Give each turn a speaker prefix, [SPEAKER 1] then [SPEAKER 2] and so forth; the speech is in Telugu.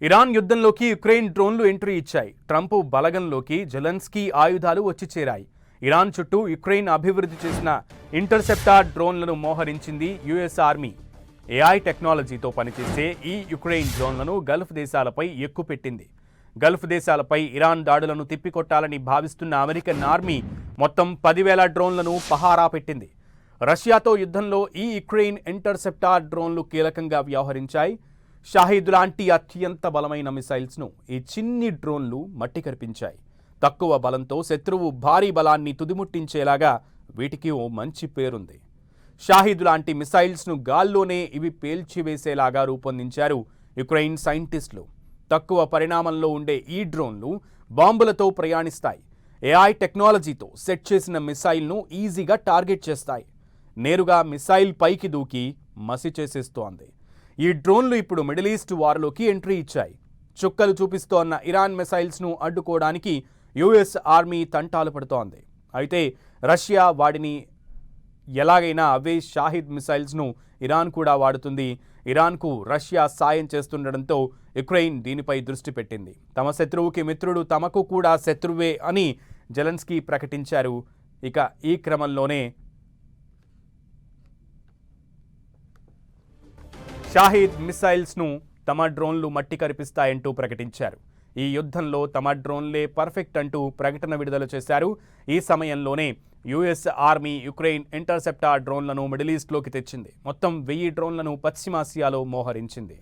[SPEAKER 1] ఇరాన్ యుద్ధంలోకి యుక్రెయిన్ డ్రోన్లు ఎంట్రీ ఇచ్చాయి. ట్రంప్ బలగంలోకి జెలెన్స్కీ ఆయుధాలు వచ్చి చేరాయి. ఇరాన్ చుట్టూ యుక్రెయిన్ అభివృద్ధి చేసిన ఇంటర్సెప్టార్ డ్రోన్లను మోహరించింది యుఎస్ ఆర్మీ. ఏఐ టెక్నాలజీతో పనిచేసే ఈ యుక్రెయిన్ డ్రోన్లను గల్ఫ్ దేశాలపై ఎక్కుపెట్టింది. గల్ఫ్ దేశాలపై ఇరాన్ దాడులను తిప్పికొట్టాలని భావిస్తున్న అమెరికన్ ఆర్మీ మొత్తం 10,000 డ్రోన్లను పహారా పెట్టింది. రష్యాతో యుద్ధంలో ఈ యుక్రెయిన్ ఇంటర్సెప్టార్ డ్రోన్లు కీలకంగా వ్యవహరించాయి. షాహీద్ లాంటి అత్యంత బలమైన మిసైల్స్ను ఈ చిన్ని డ్రోన్లు మట్టి కరిపించాయి. తక్కువ బలంతో శత్రువు భారీ బలాన్ని తుదిముట్టించేలాగా వీటికి ఓ మంచి పేరుంది. షాహీద్ లాంటి మిసైల్స్ను గాల్లోనే ఇవి పేల్చివేసేలాగా రూపొందించారు యుక్రెయిన్ సైంటిస్టులు. తక్కువ పరిమాణంలో ఉండే ఈ డ్రోన్లు బాంబులతో ప్రయాణిస్తాయి. ఏఐ టెక్నాలజీతో సెట్ చేసిన మిసైల్ను ఈజీగా టార్గెట్ చేస్తాయి. నేరుగా మిసైల్ పైకి దూకి మసి చేసేస్తోంది. ఈ డ్రోన్లు ఇప్పుడు మిడిల్ ఈస్ట్ వార్లోకి ఎంట్రీ ఇచ్చాయి. చుక్కలు చూపిస్తోన్న ఇరాన్ మిసైల్స్ను అడ్డుకోవడానికి యుఎస్ ఆర్మీ తంటాలు పడుతోంది. అయితే రష్యా వాడిని ఎలాగైనా అవే షాహిద్ మిసైల్స్ను ఇరాన్ కూడా వాడుతుంది. ఇరాన్కు రష్యా సాయం చేస్తుండటంతో యుక్రెయిన్ దీనిపై దృష్టి పెట్టింది. తమ శత్రువుకి మిత్రుడు తమకు కూడా శత్రువే అని జెలెన్స్కీ ప్రకటించారు. ఇక ఈ క్రమంలోనే షాహీద్ మిసైల్స్ను తమ డ్రోన్లు మట్టి కరిపిస్తాయంటూ ప్రకటించారు. ఈ యుద్ధంలో తమ డ్రోన్లే పర్ఫెక్ట్ అంటూ ప్రకటన విడుదల చేశారు. ఈ సమయంలోనే యుఎస్ ఆర్మీ యుక్రెయిన్ ఇంటర్సెప్టార్ డ్రోన్లను మిడిల్ ఈస్ట్లోకి తెచ్చింది. మొత్తం 1000 డ్రోన్లను పశ్చిమాసియాలో మోహరించింది.